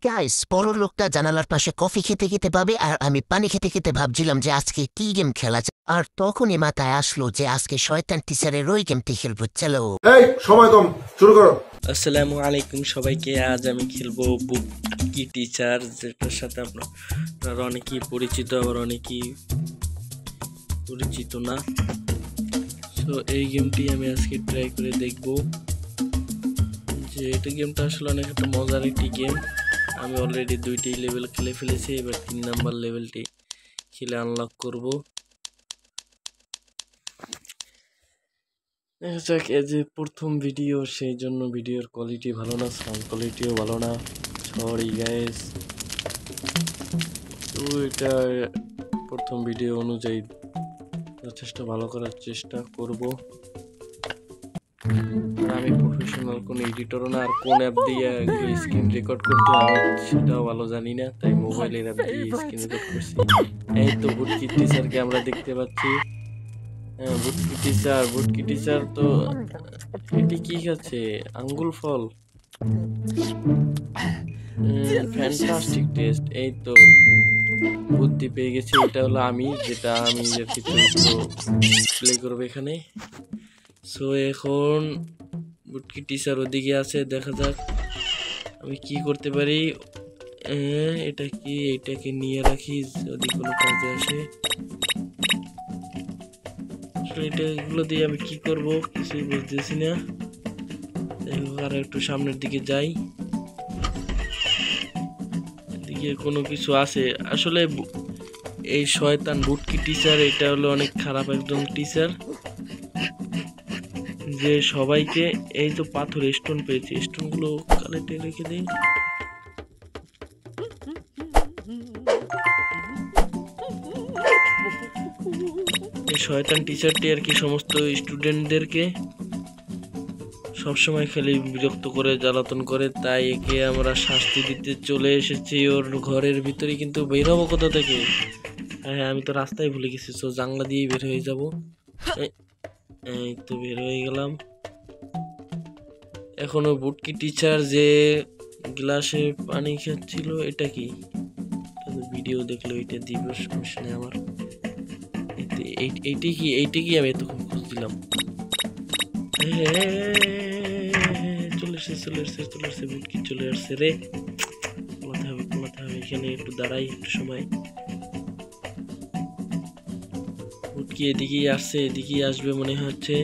Guys, বড় লোকটা জানালার পাশে কফি খেতে খেতে পাবে আর আমি পানি খেতে খেতে ভাবছিলাম যে আজকে কি গেম খেলা যায়। আর তখনই মাথায় আসলো যে আজকে শয়তান টিচারের ওই গেমটি খেলবো। চলো এই সময় কম, শুরু করো। আসসালামু আলাইকুম সবাইকে। আজ আমি খেলবো বুক কি টিচার, যেটার সাথে আপনারা অনেকেই পরিচিত, আবার অনেকেই পরিচিত না। সো এই গেমটি আমি আজকে ট্রাই করে দেখব যে এটা গেমটা আসলে অনেক একটা মজার একটি গেম। আমি অলরেডি 2টি লেভেল খেলে ফেলেছি, এবার 3 নাম্বার লেভেলটি খেলে আনলক করব। দেখা যাক, এই যে প্রথম ভিডিও, সেই জন্য ভিডিওর কোয়ালিটি ভালো না, সাউন্ড কোয়ালিটিও ভালো না। সরি গাইস, তো এটা প্রথম ভিডিও অনুযায়ী যথেষ্ট ভালো করার চেষ্টা করব। আর আমি প্রফেশনাল কোন এডিটরও না, আর কোন অ্যাপ দিয়ে স্ক্রিন রেকর্ড করতে হয় আমি সেটাও ভালো জানি না, তাই মোবাইলের অ্যাপ দিয়ে স্ক্রিন রেকর্ড করছি। এই তো বুটকি টিচারকে আমরা দেখতে পাচ্ছি। হ্যাঁ, বুটকি টিচার তো এটি কি খাচ্ছে? আঙ্গুল ফল। Fantastic test. এই তো বুদ্ধি পেয়ে গেছি, এটা হলো আমি এর চরিত্র প্লে করবো এখানে। সো এখন বুটকি টিচার ওদিকে আছে, দেখা যাক আমি কি করতে পারি। এটাকে নিয়ে রাখি যদি কোনো কাজে আসে। এগুলো দিয়ে আমি কি করব কিছুই বুঝতেছি না। আর একটু সামনের দিকে যাই, এদিকে কোনো কিছু আছে আসলে। এই শয়তান বুটকি টিচার এটা হলো অনেক খারাপ একজন টিচার, যে সবাইকে, এই তো পাথর স্টোন পেয়েছি, স্টোনগুলো কালেক্টে রেখে দিই। এই শয়তান টিচারটি আর কি সমস্ত স্টুডেন্টদেরকে সবসময় খালি বিরক্ত করে, জ্বালাতন করে, তাই একে আমরা শাস্তি দিতে চলে এসেছি ওর ঘরের ভিতরে। কিন্তু বের হবো কোথা থেকে? হ্যাঁ, আমি তো রাস্তায় ভুলে গেছি, তো জানলা দিয়েই বের হয়ে যাব। এই তো বের হয়ে গেলাম। এখনো বুটকি টিচার যে গ্লাসে পানি খাচ্ছিল, এটা কি ভিডিও দেখলো, এটা দিব সমস্যা নেই আমার। এইটা কি আমি এতক্ষণ খুঁজছিলাম। চলে এসছে বুটকি চলে আসছে রে। কমাতে হবে এখানে, একটু দাঁড়াই একটু সময়। বুটকি এদিকেই আসবে মনে হচ্ছে,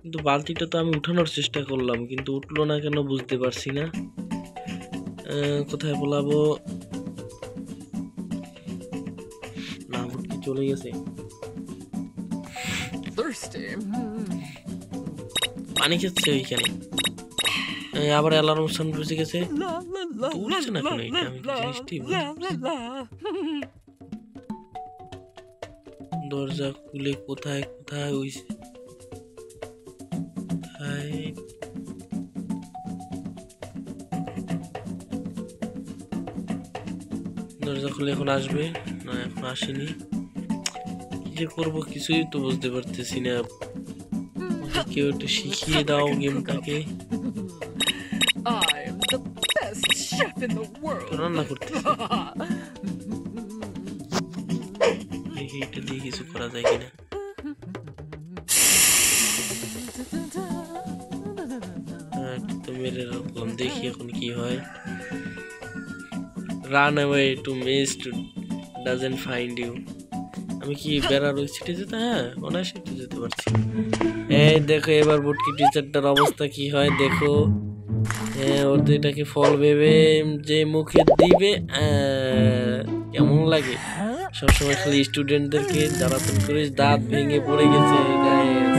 কিন্তু বালতিটা তো আমি উঠানোর চেষ্টা করলাম, কিন্তু উঠলো না কেন বুঝতে পারছি না। কোথায় বলাবো না, বুটকি চলে গেছে। পানি খাচ্ছে ওইখানে, আবার অ্যালার্ম সাউন্ড বেজে গেছে। তুলছে না কেন এটা, আমি জিনিসটাই দরজা খুলে কোথায় ওই দরজা খুলে এখন আসবে না? এখন আসেনি, কি যে করবো কিছুই তো বুঝতে পারতেছি না। কেউ একটু শিখিয়ে দাও গেমটাকে। রান্না করতেছি, দেখি এটা দিয়ে কিছু করা যায় কিনা। তো মেরে রাখলাম, দেখি এখন কি হয়। Run away to miss to doesn't find you. আমি কি বেড়ার ওই সিটে যেতে? হ্যাঁ, অনায়াসে যেতে পারছি। এই দেখো এবার বুটকি টিচারটার অবস্থা কি হয় দেখো। হ্যাঁ, ওর তো এটাকে ফল ভেবে যে মুখে দিবে, কেমন লাগে। সবসময় খালি স্টুডেন্টদেরকে জ্বালাতন করে দাঁত ভেঙে পড়ে গেছে গাইস,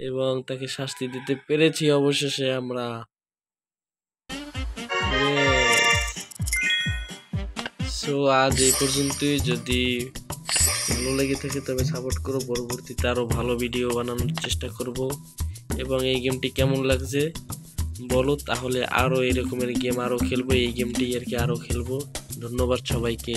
এবং তাকে শাস্তি দিতে পেরেছি অবশেষে আমরা। সো আজ এই পর্যন্তই। যদি ভালো লেগে থাকে তবে সাপোর্ট করো, পরবর্তীতে আরো ভালো ভিডিও বানানোর চেষ্টা করব। এবং এই গেমটি কেমন লাগছে বলো, তাহলে আরো এরকমের গেম আরো খেলবো, এই গেমটি আর কি আরো খেলবো। ধন্যবাদ সবাইকে।